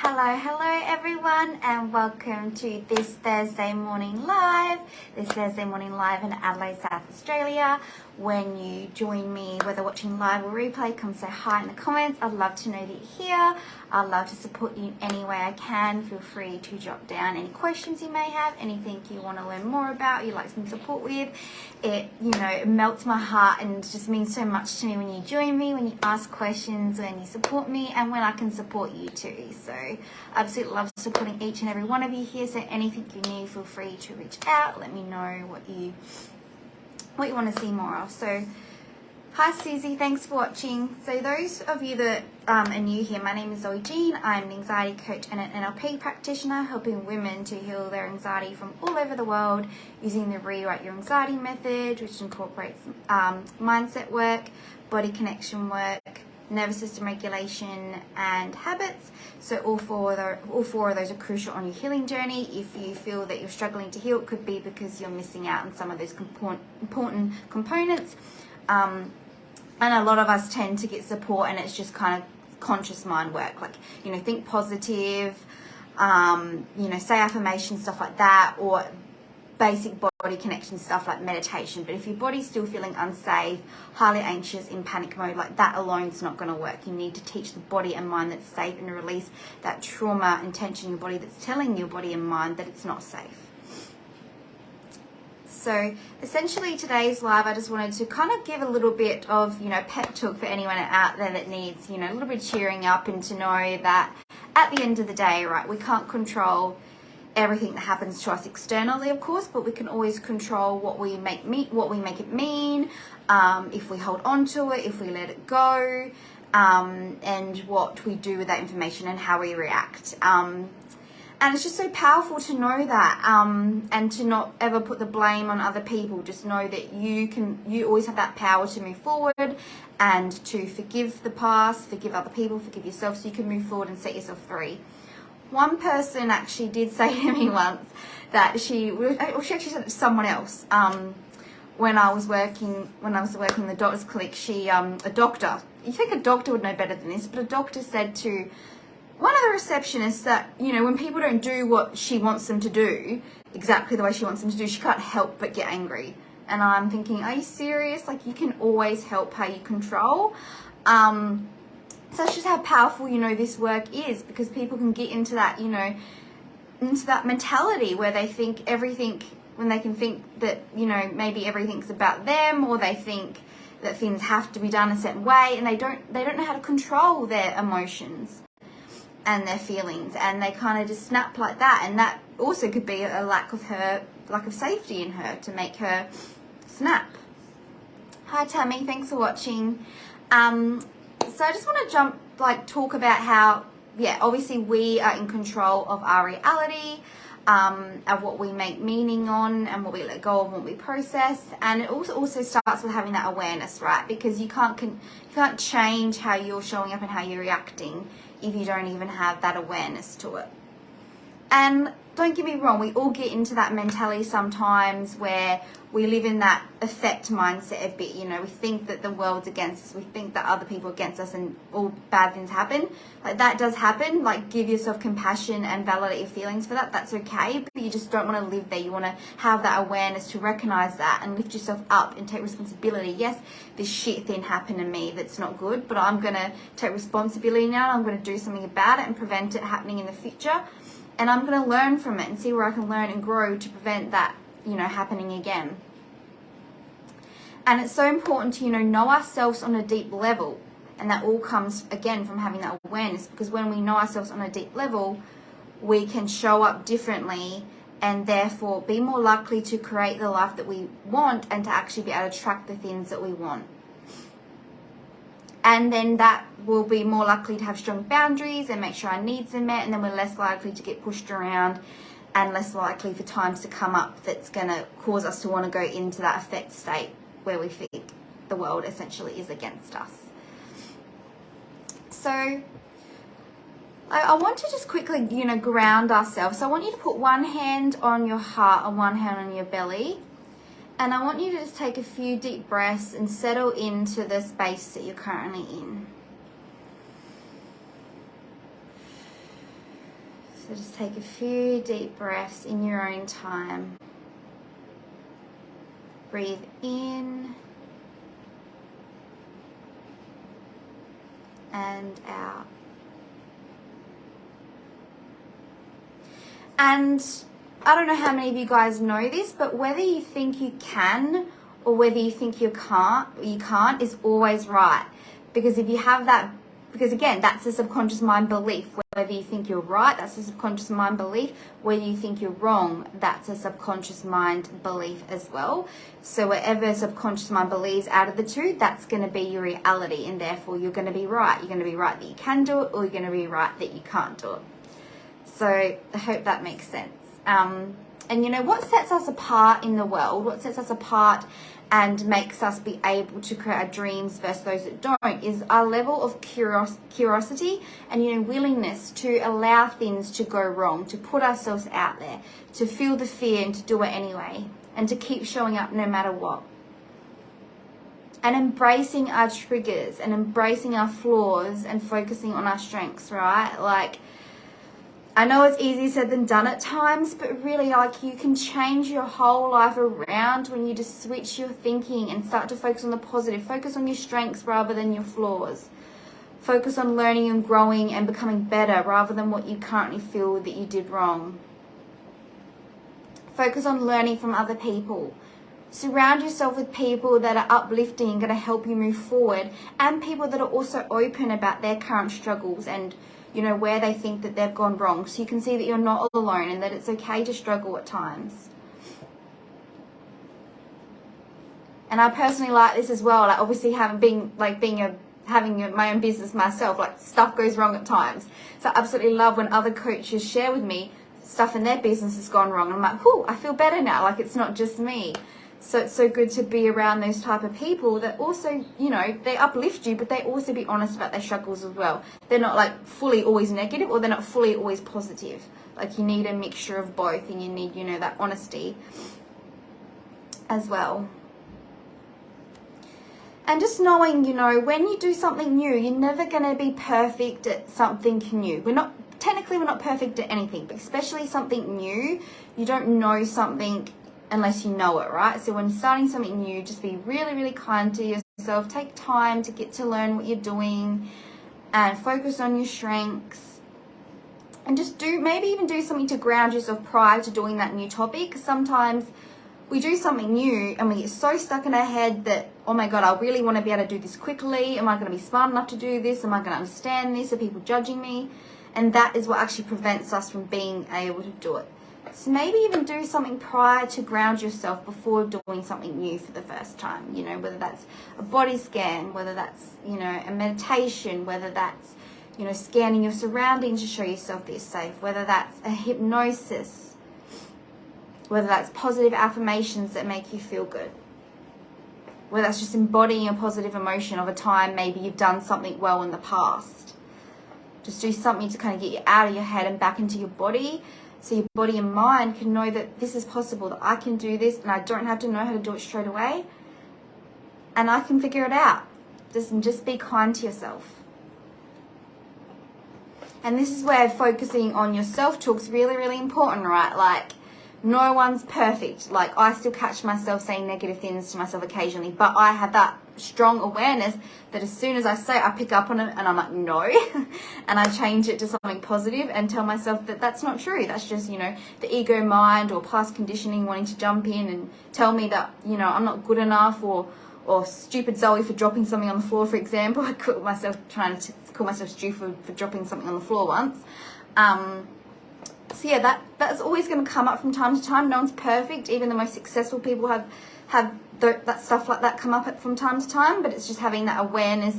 Hello everyone, and welcome to this Thursday morning live. This Thursday morning live in Adelaide, South Australia. When you join me, whether watching live or replay, come say hi in the comments. I'd love to know that you're here. I'd love to support you in any way I can. Feel free to jot down any questions you may have, anything you want to learn more about, you'd like some support with. It melts my heart and just means so much to me when you join me, when you ask questions, when you support me, and when I can support you too. So I absolutely love supporting each and every one of you here. So anything you need, feel free to reach out. Let me know what you want to see more of. So hi Susie, thanks for watching. So those of you that are new here, my name is Zoe Jean. I'm an anxiety coach and an NLP practitioner, helping women to heal their anxiety from all over the world using the Rewrite Your Anxiety method, which incorporates mindset work, body connection work, nervous system regulation, and habits. So all four of those are crucial on your healing journey. If you feel that you're struggling to heal, it could be because you're missing out on some of those important components. And a lot of us tend to get support, and it's just kind of conscious mind work, like think positive, say affirmations, stuff like that, or basic body connection stuff like meditation. But if your body's still feeling unsafe, highly anxious, in panic mode, like that alone is not going to work. You need to teach the body and mind that's safe and release that trauma and tension in your body that's telling your body and mind that it's not safe. So essentially today's live, I just wanted to kind of give a little bit of, pep talk for anyone out there that needs, a little bit of cheering up, and to know that at the end of the day, right, we can't control everything that happens to us externally, of course, but we can always control what we make it mean, if we hold on to it, if we let it go, and what we do with that information and how we react. And it's just so powerful to know that, and to not ever put the blame on other people. Just know that you always have that power to move forward and to forgive the past, forgive other people, forgive yourself, so you can move forward and set yourself free. One person actually did say to me once that she actually said it to someone else. When I was working in the doctor's clinic, a doctor, you think a doctor would know better than this, but a doctor said to one of the receptionists that, when people don't do what she wants them to do, exactly the way she wants them to do, she can't help but get angry. And I'm thinking, are you serious? Like, you can always help how you control. So that's just how powerful, this work is, because people can get into that, into that mentality where they think everything, when they can think that, maybe everything's about them, or they think that things have to be done a certain way, and they don't know how to control their emotions and their feelings, and they kind of just snap like that. And that also could be a lack of safety in her to make her snap. Hi Tammy, thanks for watching. So I just want to talk about how, obviously we are in control of our reality, of what we make meaning on, and what we let go of, and what we process. And it also starts with having that awareness, right? Because you can't change how you're showing up and how you're reacting if you don't even have that awareness to it. And don't get me wrong, we all get into that mentality sometimes where we live in that effect mindset a bit. We think that the world's against us, we think that other people are against us, and all bad things happen. Like, that does happen. Like, give yourself compassion and validate your feelings for that. That's okay, but you just don't want to live there. You want to have that awareness to recognize that and lift yourself up and take responsibility. Yes, this shit thing happened to me that's not good, but I'm going to take responsibility now, and I'm going to do something about it and prevent it happening in the future. And I'm going to learn from it and see where I can learn and grow to prevent that, happening again. And it's so important to, know ourselves on a deep level. And that all comes, again, from having that awareness. Because when we know ourselves on a deep level, we can show up differently, and therefore be more likely to create the life that we want, and to actually be able to attract the things that we want. And then that will be more likely to have strong boundaries and make sure our needs are met, and then we're less likely to get pushed around, and less likely for times to come up that's going to cause us to want to go into that affect state where we think the world essentially is against us. So I want to just quickly, ground ourselves. So I want you to put one hand on your heart and one hand on your belly. And I want you to just take a few deep breaths and settle into the space that you're currently in. So just take a few deep breaths in your own time. Breathe in and out. And I don't know how many of you guys know this, but whether you think you can or whether you think you can't is always right. Because if you have that, because again, that's a subconscious mind belief. Whether you think you're right, that's a subconscious mind belief. Whether you think you're wrong, that's a subconscious mind belief as well. So whatever subconscious mind believes out of the two, that's going to be your reality, and therefore you're going to be right. You're going to be right that you can do it, or you're going to be right that you can't do it. So I hope that makes sense. And you know, what sets us apart in the world, what sets us apart and makes us be able to create our dreams versus those that don't, is our level of curiosity and, you know, willingness to allow things to go wrong, to put ourselves out there, to feel the fear and to do it anyway, and to keep showing up no matter what. And embracing our triggers and embracing our flaws and focusing on our strengths, right? Like, I know it's easier said than done at times, but really, like, you can change your whole life around when you just switch your thinking and start to focus on the positive. Focus on your strengths rather than your flaws. Focus on learning and growing and becoming better rather than what you currently feel that you did wrong. Focus on learning from other people. Surround yourself with people that are uplifting and going to help you move forward, and people that are also open about their current struggles and, you know, where they think that they've gone wrong, so you can see that you're not alone and that it's okay to struggle at times. And I personally like this as well. Like, obviously, having my own business myself, like, stuff goes wrong at times. So I absolutely love when other coaches share with me stuff in their business has gone wrong. And I'm like, whew, I feel better now. Like, it's not just me. So it's so good to be around those type of people that also, you know, they uplift you, but they also be honest about their struggles as well. They're not like fully always negative, or they're not fully always positive. Like, you need a mixture of both, and you need, you know, that honesty as well. And just knowing, you know, when you do something new, you're never going to be perfect at something new. We're not perfect at anything, but especially something new. You don't know something unless you know it, right? So when starting something new, just be really, really kind to yourself. Take time to get to learn what you're doing and focus on your strengths. And just maybe even do something to ground yourself prior to doing that new topic. Sometimes we do something new and we get so stuck in our head that, oh my God, I really want to be able to do this quickly. Am I going to be smart enough to do this? Am I going to understand this? Are people judging me? And that is what actually prevents us from being able to do it. So maybe even do something prior to ground yourself before doing something new for the first time. You know, whether that's a body scan, whether that's, you know, a meditation, whether that's, you know, scanning your surroundings to show yourself that you're safe, whether that's a hypnosis, whether that's positive affirmations that make you feel good, whether that's just embodying a positive emotion of a time maybe you've done something well in the past. Just do something to kind of get you out of your head and back into your body, so your body and mind can know that this is possible, that I can do this and I don't have to know how to do it straight away, and I can figure it out. Just be kind to yourself. And this is where focusing on your self-talk is really, really important, right? Like, no one's perfect. Like, I still catch myself saying negative things to myself occasionally, but I have that strong awareness that as soon as I say it, I pick up on it and I'm like, no, and I change it to something positive and tell myself that that's not true. That's just, you know, the ego mind or past conditioning wanting to jump in and tell me that, you know, I'm not good enough, or stupid Zoe for dropping something on the floor, for example. I caught myself trying to call myself stupid for dropping something on the floor once. So yeah, that's always going to come up from time to time. No one's perfect. Even the most successful people have that stuff like that come up from time to time, but it's just having that awareness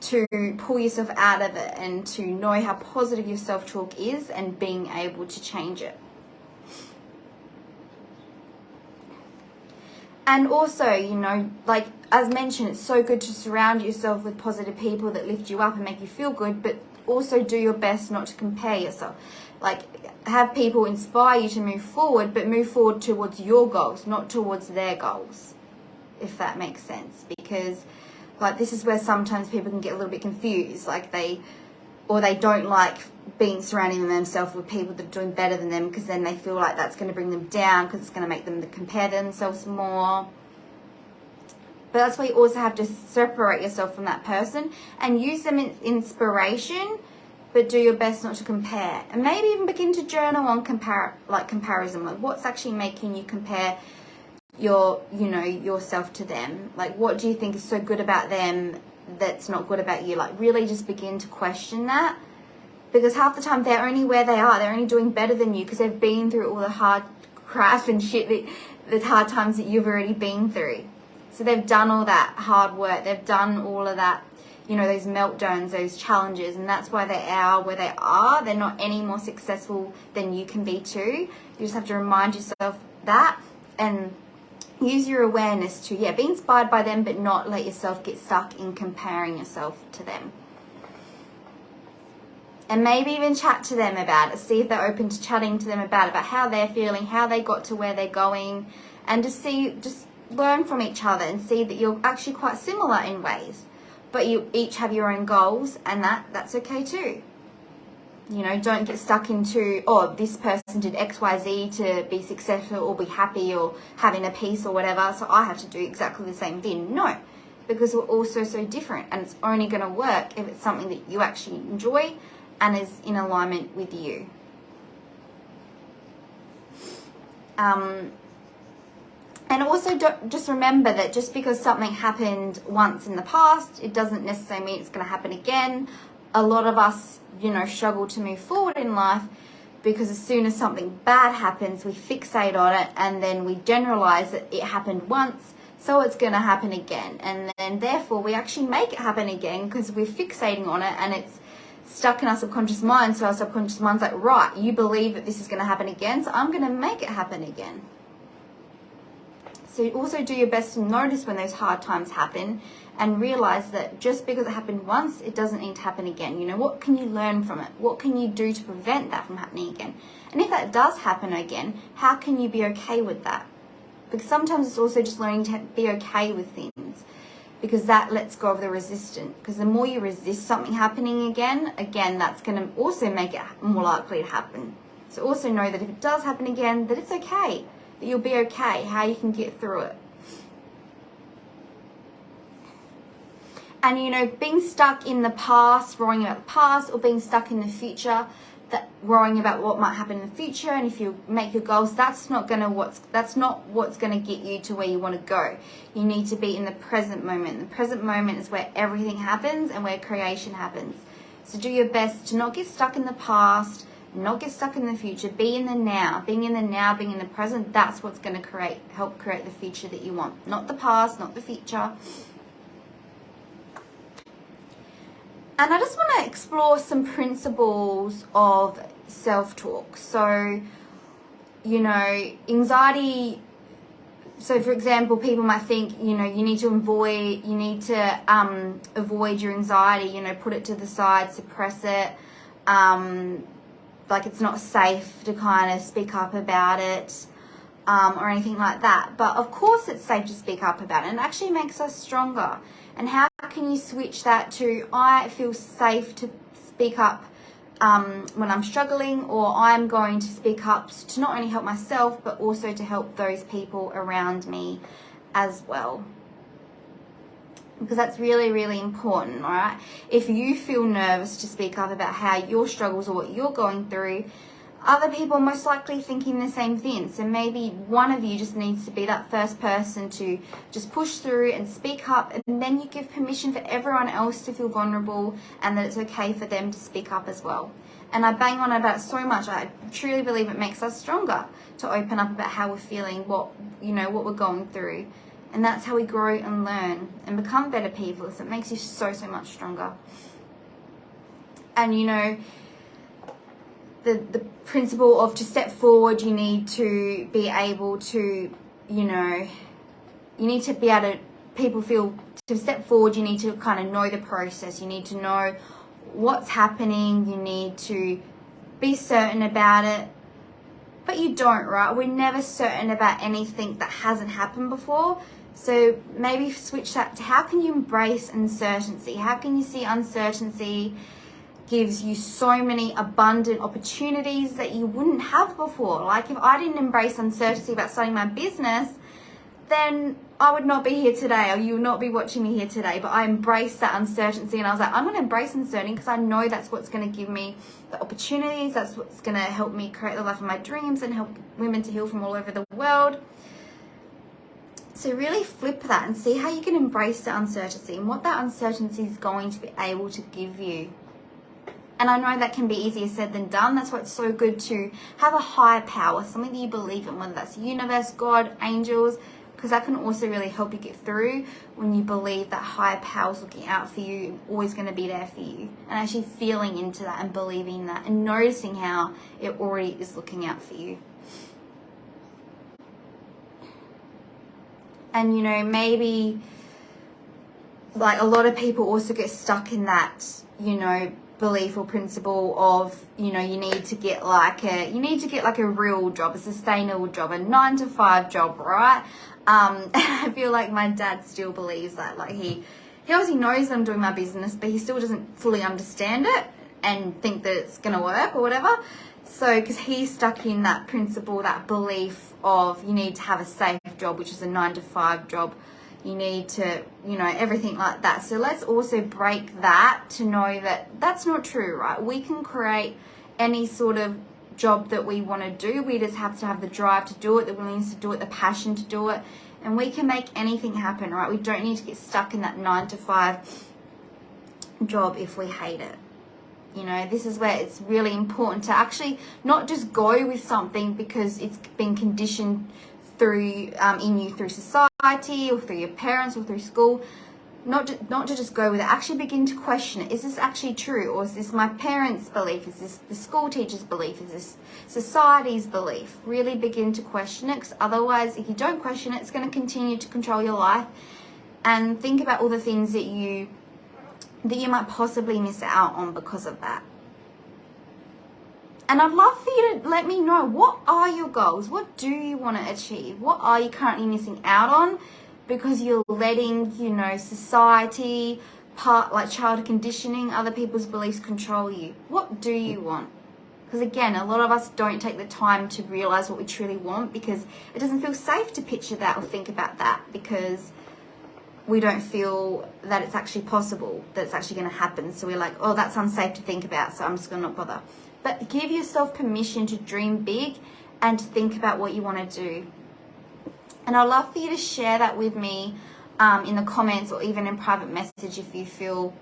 to pull yourself out of it and to know how positive your self-talk is and being able to change it. And also, you know, like as mentioned, it's so good to surround yourself with positive people that lift you up and make you feel good, but also do your best not to compare yourself. Like, have people inspire you to move forward, but move forward towards your goals, not towards their goals, if that makes sense. Because, like, this is where sometimes people can get a little bit confused. Like, they don't like being surrounding themselves with people that are doing better than them, because then they feel like that's going to bring them down, because it's going to make them compare themselves more. But that's why you also have to separate yourself from that person and use them in inspiration, but do your best not to compare. And maybe even begin to journal on comparison, like what's actually making you compare yourself to them. Like, what do you think is so good about them that's not good about you? Like, really just begin to question that, because half the time they're only where they are, they're only doing better than you because they've been through all the hard crap and shit, the hard times that you've already been through. So they've done all that hard work, they've done all of that, those meltdowns, those challenges, and that's why they are where they are. They're not any more successful than you can be too. You just have to remind yourself that, and use your awareness to, be inspired by them, but not let yourself get stuck in comparing yourself to them. And maybe even chat to them about it. See if they're open to chatting to them about how they're feeling, how they got to where they're going, and just learn from each other and see that you're actually quite similar in ways, but you each have your own goals, and that's okay too. Don't get stuck into, this person did XYZ to be successful or be happy or having a peace or whatever, so I have to do exactly the same thing. No, because we're all so different, and it's only going to work if it's something that you actually enjoy and is in alignment with you. And also just remember that just because something happened once in the past, it doesn't necessarily mean it's going to happen again. A lot of us, struggle to move forward in life because as soon as something bad happens, we fixate on it, and then we generalize that it happened once, so it's going to happen again. And then therefore we actually make it happen again because we're fixating on it, and it's stuck in our subconscious mind. So our subconscious mind's like, right, you believe that this is going to happen again, so I'm going to make it happen again. So also do your best to notice when those hard times happen, and realize that just because it happened once, it doesn't need to happen again. What can you learn from it? What can you do to prevent that from happening again? And if that does happen again, how can you be okay with that? Because sometimes it's also just learning to be okay with things, because that lets go of the resistance. Because the more you resist something happening again, that's going to also make it more likely to happen. So also know that if it does happen again, that it's okay, that you'll be okay, how you can get through it. And being stuck in the past, worrying about the past, or being stuck in the future, that worrying about what might happen in the future, and if you make your goals, that's not what's gonna get you to where you want to go. You need to be in the present moment. The present moment is where everything happens and where creation happens. So do your best to not get stuck in the past, not get stuck in the future. Be in the now. Being in the now, being in the present, that's what's going to help create the future that you want. Not the past, not the future. And I just want to explore some principles of self-talk. So, anxiety. So, for example, people might think, you need to avoid your anxiety. Put it to the side, suppress it. Like it's not safe to kind of speak up about it, or anything like that. But of course, it's safe to speak up about it, and it actually makes us stronger. And how can you switch that to, I feel safe to speak up when I'm struggling, or I'm going to speak up to not only help myself, but also to help those people around me as well. Because that's really, really important, all right? If you feel nervous to speak up about how your struggles or what you're going through, other people are most likely thinking the same thing. So maybe one of you just needs to be that first person to just push through and speak up, and then you give permission for everyone else to feel vulnerable, and that it's okay for them to speak up as well. And I bang on about it so much. I truly believe it makes us stronger to open up about how we're feeling, what we're going through. And that's how we grow and learn and become better people. So it makes you so much stronger. And the principle of to step forward, you need to be able to, people feel to step forward, you need to kind of know the process. You need to know what's happening. You need to be certain about it. But you don't, right? We're never certain about anything that hasn't happened before. So maybe switch that to how can you embrace uncertainty? How can you see uncertainty gives you so many abundant opportunities that you wouldn't have before. Like, if I didn't embrace uncertainty about starting my business, then I would not be here today, or you would not be watching me here today. But I embraced that uncertainty, and I was like, I'm going to embrace uncertainty because I know that's what's going to give me the opportunities. That's what's going to help me create the life of my dreams and help women to heal from all over the world. So really flip that and see how you can embrace the uncertainty and what that uncertainty is going to be able to give you. And I know that can be easier said than done. That's why it's so good to have a higher power, something that you believe in, whether that's the universe, God, angels, because that can also really help you get through when you believe that higher power is looking out for you and always going to be there for you. And actually feeling into that and believing that and noticing how it already is looking out for you. And, you know, maybe like a lot of people also get stuck in that, you know, belief or principle of, you know, you need to get like a real job, a sustainable job, a 9-to-5 job, right? And I feel like my dad still believes that. Like he obviously knows that I'm doing my business, but he still doesn't fully understand it and think that it's gonna work or whatever. So because he's stuck in that principle, that belief of you need to have a safe job, which is a 9-to-5 job. You need to, you know, everything like that. So let's also break that to know that that's not true, right? We can create any sort of job that we want to do. We just have to have the drive to do it, the willingness to do it, the passion to do it, and we can make anything happen, right? We don't need to get stuck in that 9-to-5 job if we hate it. You know, this is where it's really important to actually not just go with something because it's been conditioned through in you through society or through your parents or through school. Not to just go with it. Actually begin to question it. Is this actually true? Or is this my parents' belief? Is this the school teacher's belief? Is this society's belief? Really begin to question it, because otherwise, if you don't question it, it's going to continue to control your life. And think about all the things that you might possibly miss out on because of that. And I'd love for you to let me know, what are your goals? What do you want to achieve? What are you currently missing out on because you're letting, you know, society, like childhood conditioning, other people's beliefs control you? What do you want? Because again, a lot of us don't take the time to realize what we truly want because it doesn't feel safe to picture that or think about that, because we don't feel that it's actually possible, that it's actually going to happen. So we're like, oh, that's unsafe to think about, so I'm just going to not bother. But give yourself permission to dream big and to think about what you want to do. And I'd love for you to share that with me in the comments or even in private message if you feel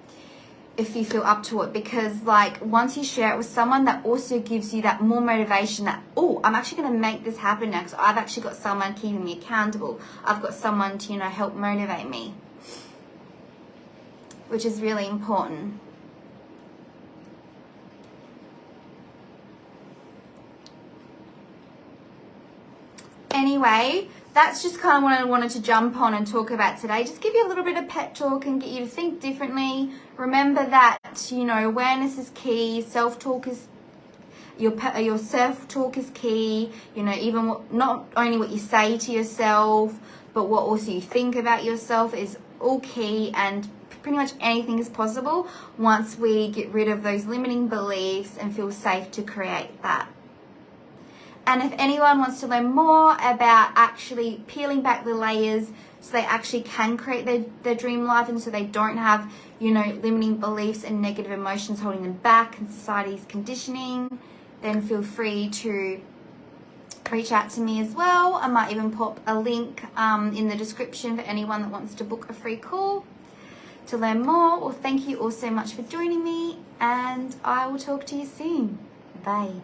up to it. Because like once you share it with someone, that also gives you that more motivation that, oh, I'm actually going to make this happen now because I've actually got someone keeping me accountable. I've got someone to, you know, help motivate me, which is really important. Anyway, that's just kind of what I wanted to jump on and talk about today. Just give you a little bit of pep talk and get you to think differently. Remember that, you know, awareness is key. Self-talk is, your self-talk is key. You know, even not only what you say to yourself, but what also you think about yourself is all key. And pretty much anything is possible once we get rid of those limiting beliefs and feel safe to create that. And if anyone wants to learn more about actually peeling back the layers so they actually can create their dream life and so they don't have, you know, limiting beliefs and negative emotions holding them back and society's conditioning, then feel free to reach out to me as well. I might even pop a link in the description for anyone that wants to book a free call to learn more. Well, thank you all so much for joining me, and I will talk to you soon. Bye.